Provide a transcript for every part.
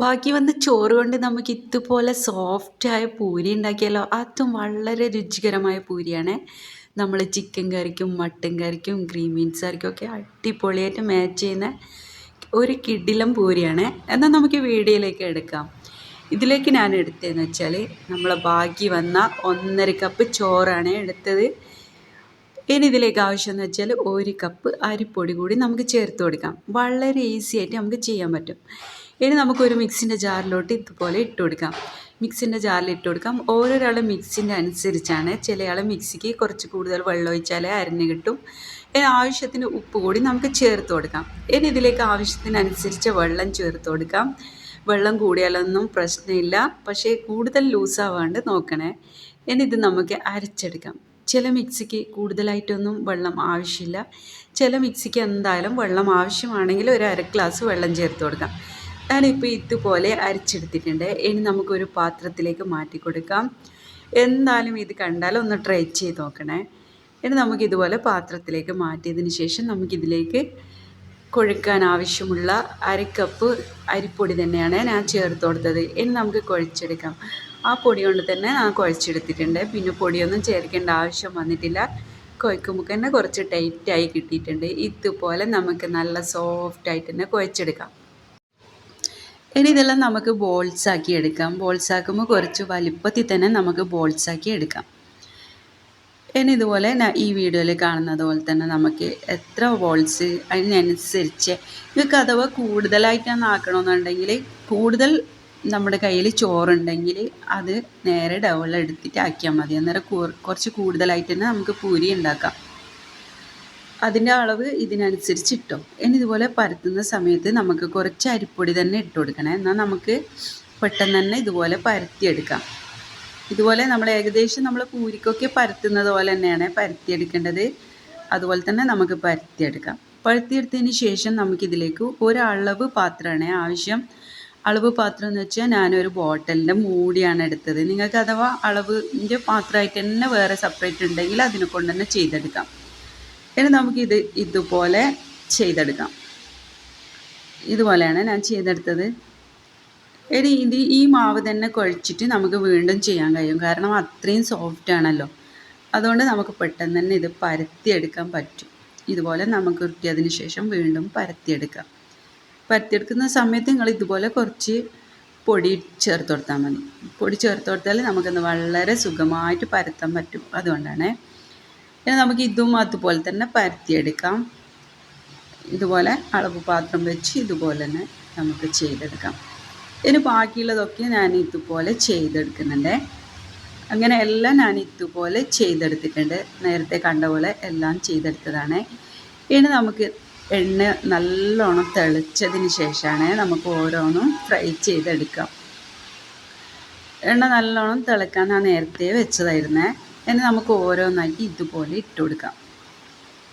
ബാക്കി വന്ന ചോറ് കൊണ്ട് നമുക്ക് ഇതുപോലെ സോഫ്റ്റായ പൂരി ഉണ്ടാക്കിയാലോ. അതും വളരെ രുചികരമായ പൂരിയാണ്. നമ്മൾ ചിക്കൻ കറിക്കും മട്ടൻ കറിക്കും ഗ്രീൻ ബീൻസ് കറിക്കും ഒക്കെ അടിപൊളിയായിട്ട് മാച്ച് ചെയ്യുന്ന ഒരു കിടിലം പൂരിയാണ്. എന്നാൽ നമുക്ക് വീഡിയോയിലേക്ക് എടുക്കാം. ഇതിലേക്ക് ഞാൻ എടുത്തതെന്ന് വെച്ചാൽ നമ്മളെ ബാക്കി വന്ന 1.5 കപ്പ് ചോറാണ് എടുത്തത്. ഇനി ഇതിലേക്ക് ആവശ്യമെന്ന് വെച്ചാൽ 1 കപ്പ് അരിപ്പൊടി കൂടി നമുക്ക് ചേർത്ത് കൊടുക്കാം. വളരെ ഈസി ആയിട്ട് നമുക്ക് ചെയ്യാൻ പറ്റും. ഇനി നമുക്കൊരു മിക്സിൻ്റെ ജാറിലോട്ട് ഇതുപോലെ ഇട്ട് കൊടുക്കാം. മിക്സിൻ്റെ ജാറിൽ ഇട്ട് കൊടുക്കാം. ഓരോരാളുടെ മിക്സിൻ്റെ അനുസരിച്ചാണ്. ചിലയാൾ മിക്സിക്ക് കുറച്ച് കൂടുതൽ വെള്ളം ഒഴിച്ചാലേ അരിഞ്ഞ് കിട്ടും. ആവശ്യത്തിന് ഉപ്പ് കൂടി നമുക്ക് ചേർത്ത് കൊടുക്കാം. ഇനി ഇതിലേക്ക് ആവശ്യത്തിനനുസരിച്ച് വെള്ളം ചേർത്ത് കൊടുക്കാം. വെള്ളം കൂടിയാലൊന്നും പ്രശ്നമില്ല, പക്ഷേ കൂടുതൽ ലൂസാവാണ്ട് നോക്കണേ. ഇനി ഇത് നമുക്ക് അരച്ചെടുക്കാം. ചില മിക്സിക്ക് കൂടുതലായിട്ടൊന്നും വെള്ളം ആവശ്യമില്ല. ചില മിക്സിക്ക് എന്തായാലും വെള്ളം ആവശ്യമാണെങ്കിൽ ഒരു 1/2 ഗ്ലാസ് വെള്ളം ചേർത്ത് കൊടുക്കാം. ഞാനിപ്പോൾ ഇതുപോലെ അരച്ചെടുത്തിട്ടുണ്ട്. ഇനി നമുക്കൊരു പാത്രത്തിലേക്ക് മാറ്റി കൊടുക്കാം. എന്തായാലും ഇത് കണ്ടാൽ ഒന്ന് ട്രൈ ചെയ്ത് നോക്കണേ. ഇനി നമുക്കിതുപോലെ പാത്രത്തിലേക്ക് മാറ്റിയതിന് ശേഷം നമുക്കിതിലേക്ക് കുഴക്കാൻ ആവശ്യമുള്ള 1/2 കപ്പ് അരിപ്പൊടി തന്നെയാണ് ഞാൻ ചേർത്ത് കൊടുത്തത്. ഇനി നമുക്ക് കുഴച്ചെടുക്കാം. ആ പൊടി കൊണ്ട് തന്നെ ഞാൻ കുഴച്ചെടുത്തിട്ടുണ്ട്. പിന്നെ പൊടിയൊന്നും ചേർക്കേണ്ട ആവശ്യം വന്നിട്ടില്ല. കുഴക്കുമ്പോൾ തന്നെ കുറച്ച് ടൈറ്റായി കിട്ടിയിട്ടുണ്ട്. ഇതുപോലെ നമുക്ക് നല്ല സോഫ്റ്റായിട്ട് തന്നെ കുഴച്ചെടുക്കാം. ഇനി ഇതെല്ലാം നമുക്ക് ബോൾസാക്കി എടുക്കാം. ബോൾസാക്കുമ്പോൾ കുറച്ച് വലിപ്പത്തിൽ തന്നെ നമുക്ക് ബോൾസാക്കി എടുക്കാം. ഇനി ഇതുപോലെ ഈ വീഡിയോയിൽ കാണുന്നത് പോലെ തന്നെ നമുക്ക് എത്ര ബോൾസ് അതിനനുസരിച്ച് നിങ്ങൾക്ക് അഥവാ കൂടുതലായിട്ടാണ് ആക്കണമെന്നുണ്ടെങ്കിൽ കൂടുതൽ നമ്മുടെ കയ്യിൽ ചോറുണ്ടെങ്കിൽ അത് നേരെ ഡബിൾ എടുത്തിട്ട് ആക്കിയാൽ മതി. അന്നേരം കുറച്ച് കൂടുതലായിട്ട് തന്നെ നമുക്ക് പൂരി ഉണ്ടാക്കാം. അതിൻ്റെ അളവ് ഇതിനനുസരിച്ച് ഇട്ടോ. ഇനി ഇതുപോലെ പരത്തുന്ന സമയത്ത് നമുക്ക് കുറച്ച് അരിപ്പൊടി തന്നെ ഇട്ട് കൊടുക്കണേ. എന്നാൽ നമുക്ക് പെട്ടെന്ന് തന്നെ ഇതുപോലെ പരത്തിയെടുക്കാം. ഇതുപോലെ നമ്മൾ ഏകദേശം നമ്മൾ പൂരിക്കൊക്കെ പരത്തുന്നത് പോലെ തന്നെയാണ് പരത്തിയെടുക്കേണ്ടത്. അതുപോലെ തന്നെ നമുക്ക് പരത്തിയെടുക്കാം. പരത്തിയെടുത്തതിന് ശേഷം നമുക്കിതിലേക്ക് ഒരളവ് പാത്രമാണ് ആവശ്യം. അളവ് പാത്രം എന്ന് വെച്ചാൽ ഞാനൊരു ബോട്ടലിൻ്റെ മൂടിയാണ് എടുത്തത്. നിങ്ങൾക്ക് അഥവാ അളവിൻ്റെ പാത്രമായിട്ട് തന്നെ വേറെ സെപ്പറേറ്റ് ഉണ്ടെങ്കിൽ അതിനെ കൊണ്ട് തന്നെ ചെയ്തെടുക്കാം. ഇനി നമുക്കിത് ഇതുപോലെ ചെയ്തെടുക്കാം. ഇതുപോലെയാണ് ഞാൻ ചെയ്തെടുത്തത്. ഇനി ഈ മാവ് തന്നെ കുഴച്ചിട്ട് നമുക്ക് വീണ്ടും ചെയ്യാൻ കഴിയും. കാരണം അത്രയും സോഫ്റ്റ് ആണല്ലോ. അതുകൊണ്ട് നമുക്ക് പെട്ടെന്ന് തന്നെ ഇത് പരത്തിയെടുക്കാൻ പറ്റും. ഇതുപോലെ നമുക്ക് ഉരുട്ടിയതിന് ശേഷം വീണ്ടും പരത്തിയെടുക്കാം. പരത്തിയെടുക്കുന്ന സമയത്ത് നിങ്ങൾ ഇതുപോലെ കുറച്ച് പൊടി ചേർത്ത് കൊടുത്താൽ മതി. പൊടി ചേർത്ത് കൊടുത്താൽ നമുക്കൊന്ന് വളരെ സുഖമായിട്ട് പരത്താൻ പറ്റും. അതുകൊണ്ടാണ്. ഇനി നമുക്ക് ഇതും അതുപോലെ തന്നെ പരത്തിയെടുക്കാം. ഇതുപോലെ അളവ് പാത്രം വെച്ച് ഇതുപോലെ തന്നെ നമുക്ക് ചെയ്തെടുക്കാം. ഇനി ബാക്കിയുള്ളതൊക്കെ ഞാൻ ഇതുപോലെ ചെയ്തെടുക്കുന്നുണ്ട്. അങ്ങനെ എല്ലാം ഞാൻ ഇതുപോലെ ചെയ്തെടുത്തിട്ടുണ്ട്. നേരത്തെ കണ്ട പോലെ എല്ലാം ചെയ്തെടുത്തതാണ്. ഇനി നമുക്ക് എണ്ണ നല്ലോണം തിളച്ചതിന് ശേഷമാണ് നമുക്ക് ഓരോന്നും ഫ്രൈ ചെയ്തെടുക്കാം. എണ്ണ നല്ലോണം തിളക്കാൻ ഞാൻ നേരത്തെ വെച്ചതായിരുന്നേ. ഇനി നമുക്ക് ഓരോന്നാക്കി ഇതുപോലെ ഇട്ട് കൊടുക്കാം.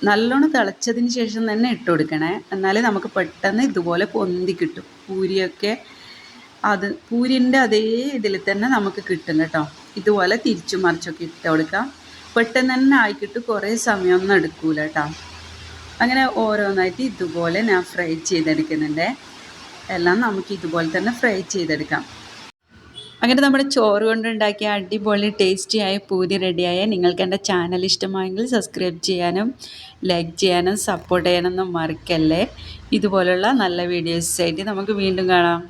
നല്ലോണം തിളച്ചതിന് ശേഷം തന്നെ ഇട്ട് കൊടുക്കണേ. എന്നാലേ നമുക്ക് പെട്ടെന്ന് ഇതുപോലെ പൊന്തി കിട്ടും. പൂരിയൊക്കെ പൂരിൻ്റെ അതേ ഇതിൽ തന്നെ നമുക്ക് കിട്ടും കേട്ടോ. ഇതുപോലെ തിരിച്ചു മറിച്ചൊക്കെ ഇട്ട് കൊടുക്കാം. പെട്ടെന്ന് തന്നെ ആയിക്കിട്ട് കുറേ സമയമൊന്നും എടുക്കൂല കേട്ടോ. അങ്ങനെ ഓരോന്നായിട്ട് ഇതുപോലെ ഞാൻ ഫ്രൈ ചെയ്തെടുക്കുന്നുണ്ട്. എല്ലാം നമുക്ക് ഇതുപോലെ തന്നെ ഫ്രൈ ചെയ്തെടുക്കാം. അങ്ങനെ നമ്മുടെ ചോറ് കൊണ്ടുണ്ടാക്കിയ അടിപൊളി ടേസ്റ്റിയായ പൂരി റെഡിയായ. നിങ്ങൾക്ക് എൻ്റെ ചാനൽ ഇഷ്ടമായെങ്കിൽ സബ്സ്ക്രൈബ് ചെയ്യാനും ലൈക്ക് ചെയ്യാനും സപ്പോർട്ട് ചെയ്യാനൊന്നും മറക്കല്ലേ. ഇതുപോലുള്ള നല്ല വീഡിയോസായിട്ട് നമുക്ക് വീണ്ടും കാണാം.